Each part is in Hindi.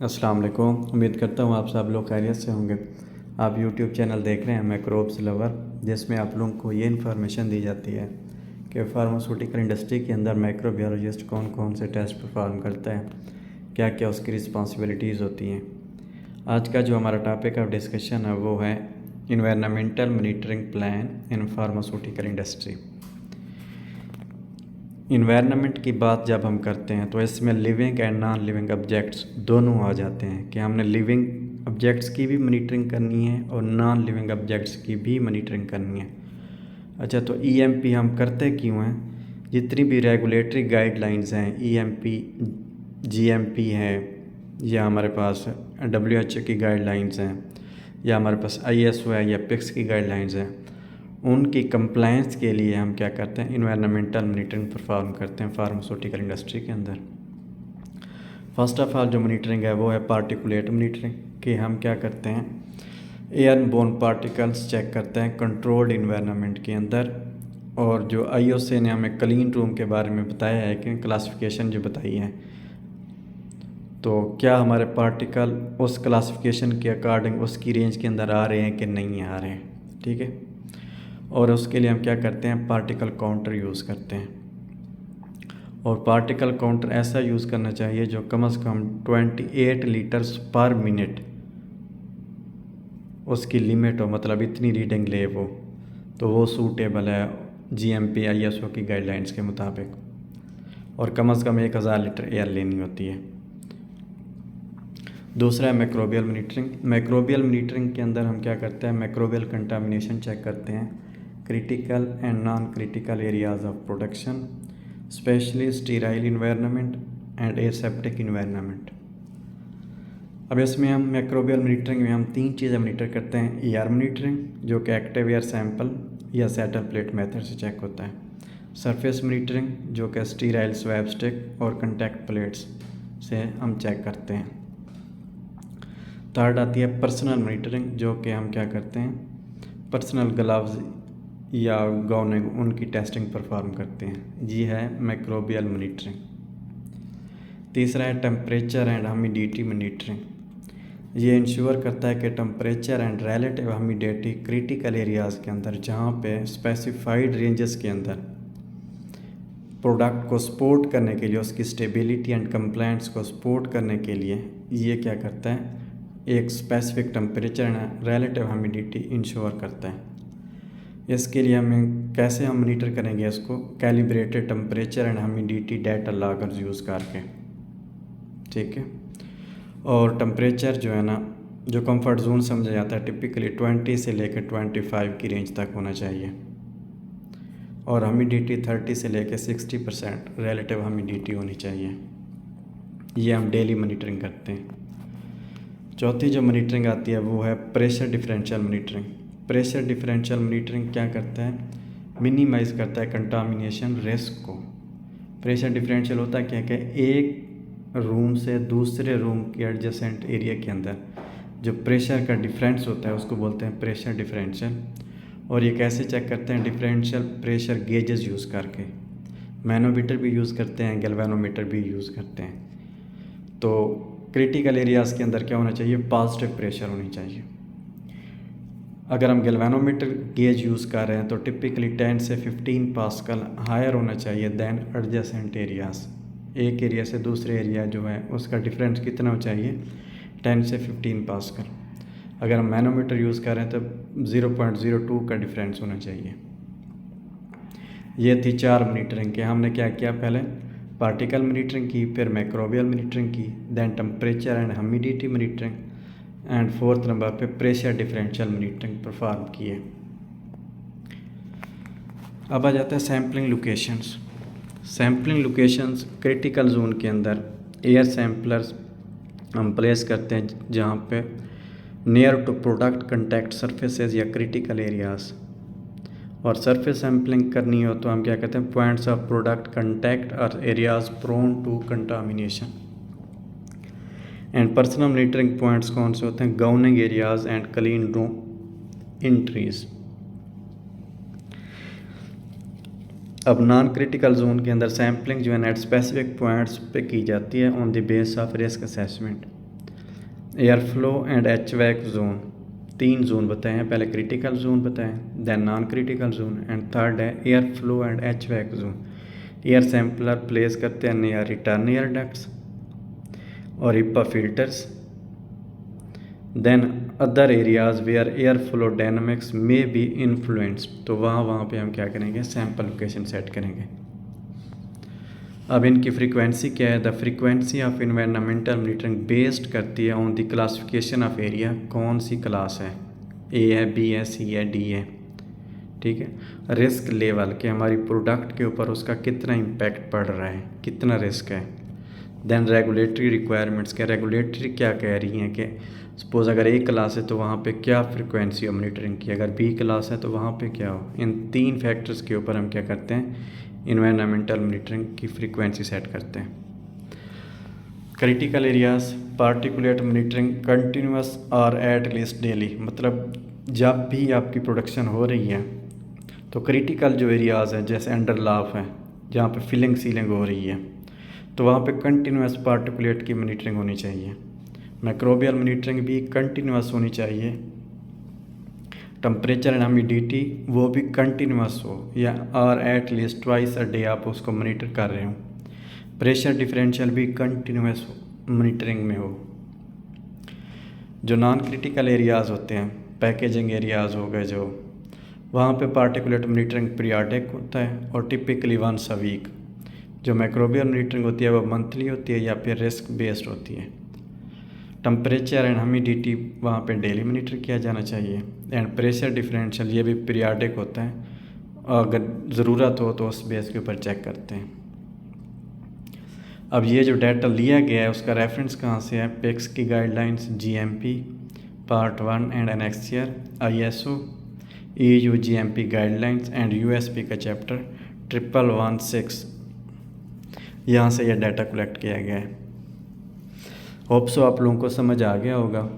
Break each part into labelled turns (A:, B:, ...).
A: अस्सलाम वालेकुम। उम्मीद करता हूँ आप सब लोग खैरियत से होंगे। आप यूट्यूब चैनल देख रहे हैं मैक्रोब्स लवर, जिसमें आप लोगों को ये इन्फॉर्मेशन दी जाती है कि फार्मास्यूटिकल इंडस्ट्री के अंदर माइक्रोबायोलॉजिस्ट कौन कौन से टेस्ट परफॉर्म करता है, क्या क्या उसकी रिस्पॉन्सिबिलिटीज़ होती हैं। आज का जो हमारा टॉपिक ऑफ डिस्कशन है वो है environmental monitoring plan in pharmaceutical industry. Environment की बात जब हम करते हैं तो इसमें living and non living objects दोनों आ जाते हैं कि हमने लिविंग ऑब्जेक्ट्स की भी मॉनिटरिंग करनी है और नॉन लिविंग ऑब्जेक्ट्स की भी मॉनिटरिंग करनी है। अच्छा, तो ईएमपी हम करते क्यों हैं? जितनी भी रेगुलेटरी गाइडलाइंस हैं, ईएमपी, जीएमपी है, या हमारे पास डब्ल्यूएचओ की गाइडलाइंस हैं, या हमारे पास आईएसओ है या पिक्स की गाइडलाइंस हैं, उनकी कंप्लायंस के लिए हम क्या करते हैं? इन्वायरमेंटल मॉनिटरिंग परफॉर्म करते हैं फार्मास्यूटिकल इंडस्ट्री के अंदर। फर्स्ट ऑफ ऑल जो मॉनिटरिंग है वो है पार्टिकुलेट मॉनिटरिंग, कि हम क्या करते हैं? एयरबोर्न पार्टिकल्स चेक करते हैं कंट्रोल्ड इन्वायरमेंट के अंदर। और जो आईओसी ने हमें क्लीन रूम के बारे में बताया है कि क्लासिफिकेशन जो बताई है, तो क्या हमारे पार्टिकल उस क्लासिफिकेशन के अकॉर्डिंग उसकी रेंज के अंदर आ रहे हैं कि नहीं आ रहे हैं। ठीक है, और उसके लिए हम क्या करते हैं? पार्टिकल काउंटर यूज़ करते हैं। और पार्टिकल काउंटर ऐसा यूज़ करना चाहिए जो कम से कम 28 लीटर्स पर मिनट उसकी लिमिट हो, मतलब इतनी रीडिंग ले वो, तो वो सूटेबल है जीएमपी आईएसओ की गाइडलाइंस के मुताबिक। और कम से कम 1000 लीटर एयर लेनी होती है। दूसरा है मैक्रोबियल मॉनिटरिंग। मैक्रोबियल मॉनिटरिंग के अंदर हम क्या करते हैं? मैक्रोबियल कंटामिनेशन चेक करते हैं, critical and non critical areas of production, specially sterile environment and aseptic environment. अब इसमें हम मैक्रोबियल मॉनिटरिंग में हम 3 चीज़ें मॉनिटर करते हैं। ईआर मॉनिटरिंग, जो कि एक्टिव एयर सैंपल या सेटल प्लेट मेथड से चेक होता है। सरफेस मॉनिटरिंग, जो कि स्टीराइल स्वैब स्टिक और कंटैक्ट प्लेट्स से हम चेक करते हैं। थर्ड आती है पर्सनल मॉनिटरिंग, जो कि हम क्या करते हैं? पर्सनल ग्लव्स या गाउन, उनकी टेस्टिंग परफॉर्म करते हैं। ये है मैक्रोबियल मॉनिटरिंग। तीसरा है टेम्परेचर एंड ह्यूमिडिटी मॉनिटरिंग। ये इंश्योर करता है कि temperature and relative humidity critical areas के अंदर, जहाँ पे स्पेसिफाइड रेंजेस के अंदर प्रोडक्ट को सपोर्ट करने के लिए, उसकी स्टेबिलिटी एंड कंप्लायंस को सपोर्ट करने के लिए ये क्या करता है? एक specific temperature and relative humidity ensure करता है। इसके लिए हमें कैसे हम मॉनिटर करेंगे इसको? Calibrated temperature and humidity data loggers use करके। ठीक है, और टेम्परेचर जो है ना, जो कंफर्ट जोन समझा जाता है, टिपिकली 20 से लेकर 25 की रेंज तक होना चाहिए। और ह्यूमिडिटी 30 से लेकर 60% रिलेटिव ह्यूमिडिटी होनी चाहिए। ये हम डेली मॉनिटरिंग करते हैं। चौथी जो मॉनिटरिंग आती है वो है pressure differential monitoring. Pressure differential monitoring क्या करता है? मिनिमाइज़ करता है कंटामिनेशन रिस्क को। प्रेशर डिफरेंशियल होता है क्या? कि एक रूम से दूसरे रूम के एडजेसेंट एरिया के अंदर जो प्रेशर का डिफरेंस होता है उसको बोलते हैं प्रेशर डिफरेंशियल। और ये कैसे चेक करते हैं? डिफरेंशियल प्रेशर गेजेस यूज़ करके। मैनोमीटर भी यूज़ करते हैं, गैल्वेनोमीटर भी यूज़ करते हैं। तो क्रिटिकल एरियाज़ के अंदर क्या होना चाहिए? पॉजिटिव प्रेशर होनी चाहिए। अगर हम गैल्वेनोमीटर गेज यूज़ कर रहे हैं तो टिपिकली 10 से 15 पास्कल हायर होना चाहिए दैन एडजेसेंट एरियाज़। एक एरिया से दूसरे एरिया जो है उसका डिफरेंस कितना हो चाहिए? 10 से 15 पास्कल। अगर हम मैनोमीटर यूज़ कर रहे हैं तो 0.02 का डिफरेंस होना चाहिए। ये थी 4 मॉनिटरिंग के। हमने क्या किया? पहले पार्टिकल मॉनिटरिंग की, फिर मैक्रोबियल मॉनिटरिंग की, then temperature and humidity monitoring, and fourth number पे प्रेशर डिफरेंशियल मॉनिटरिंग परफॉर्म किए। अब आ जाता है sampling locations. Sampling locations critical zone के अंदर एयर सैम्पलर्स हम प्लेस करते हैं जहाँ पे near to product contact surfaces या क्रिटिकल एरियाज़। और सरफेस सैम्पलिंग करनी हो तो हम क्या कहते हैं? पॉइंट्स ऑफ प्रोडक्ट कंटैक्ट और areas prone to contamination. And personal monitoring points कौन से होते हैं? Gowning areas and clean room entries. अब नॉन क्रिटिकल जोन के अंदर सैम्पलिंग जो है नेट स्पेसिफिक पॉइंट्स पे की जाती है on the base of risk assessment. Air flow and HVAC zone, 3 zone बताए हैं, पहले क्रिटिकल जोन बताएं, then non critical zone and third है air flow and HVAC zone. Air sampler place करते हैं नियर रिटर्न एयर डक्ट्स और HEPA filters. Then other areas where air flow dynamics may be influenced, तो वहाँ पे हम क्या करेंगे, सैम्पल लोकेशन सेट करेंगे। अब इनकी फ्रीक्वेंसी क्या है, the frequency of environmental monitoring based करती है on the classification of area, कौन सी क्लास है, ए है, बी है, सी है, डी है, ठीक है। रिस्क लेवल के हमारी प्रोडक्ट के ऊपर उसका कितना इम्पैक्ट पड़ रहा है, कितना रिस्क है। देन रेगुलेटरी रिक्वायरमेंट्स के, रेगुलेटरी क्या कह रही हैं कि सपोज़ अगर ए क्लास है तो वहाँ पे क्या फ्रीक्वेंसी हो मॉनिटरिंग की, अगर बी क्लास है तो वहाँ पे क्या हो। इन 3 फैक्टर्स के ऊपर हम क्या करते हैं, इन्वायरमेंटल मॉनिटरिंग की फ्रीक्वेंसी सेट करते हैं। Critical areas particulate monitoring continuous और एट लीस्ट डेली, मतलब जब भी आपकी प्रोडक्शन हो रही है तो क्रिटिकल जो एरियाज़ हैं जैसे अंडर लाफ है जहाँ पे फिलिंग सीलिंग हो रही है तो वहाँ पे कंटिन्यूस पार्टिकुलेट की मॉनिटरिंग होनी चाहिए। माइक्रोबियल मॉनिटरिंग भी कंटिन्यूस होनी चाहिए। टेम्परेचर एंड ह्यूमिडिटी वो भी कंटिन्यूस हो या और at least twice a day आप उसको मॉनिटर कर रहे हो। प्रेशर डिफरेंशियल भी कंटिन्यूस मॉनिटरिंग में हो। जो नॉन क्रिटिकल एरियाज़ होते हैं, पैकेजिंग एरियाज़ हो गए जो, वहाँ पे पार्टिकुलेट मॉनिटरिंग पीरियाडिक होता है और टिपिकली वंस अ वीक। जो माइक्रोबियल मॉनिटरिंग होती है वो मंथली होती है या फिर रिस्क बेस्ड होती है। टेम्परेचर एंड ह्यूमिडिटी वहाँ पे डेली मॉनिटर किया जाना चाहिए। एंड प्रेशर डिफरेंशियल ये भी पीरियाडिक होता है, अगर ज़रूरत हो तो उस बेस के ऊपर चेक करते हैं। अब ये जो डाटा लिया गया है उसका रेफरेंस कहाँ से है, पेक्स की guidelines, GMP part 1 and annexure, ISO, EU GMP guidelines and USP का चैप्टर 1116, यहाँ से यह डाटा कलेक्ट किया गया है। होप सो आप लोगों को समझ आ गया होगा।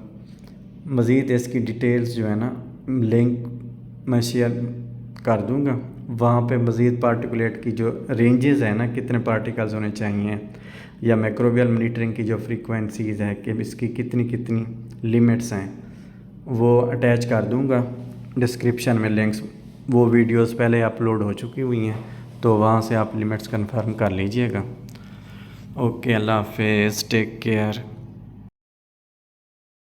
A: मज़ीद इसकी डिटेल्स जो है ना लिंक मैं शेयर कर दूंगा, वहाँ पे मज़ीद पार्टिकुलेट की जो रेंजेस है ना, कितने पार्टिकल्स होने चाहिए, या माइक्रोबियल मॉनिटरिंग की जो फ्रीक्वेंसीज़ है कि इसकी कितनी कितनी लिमिट्स हैं, वो अटैच कर दूंगा डिस्क्रिप्शन में लिंक्स। वो वीडियोस पहले अपलोड हो चुकी हुई हैं तो वहाँ से आप लिमिट्स कंफर्म कर लीजिएगा। ओके, अल्लाह हाफिज़, टेक केयर।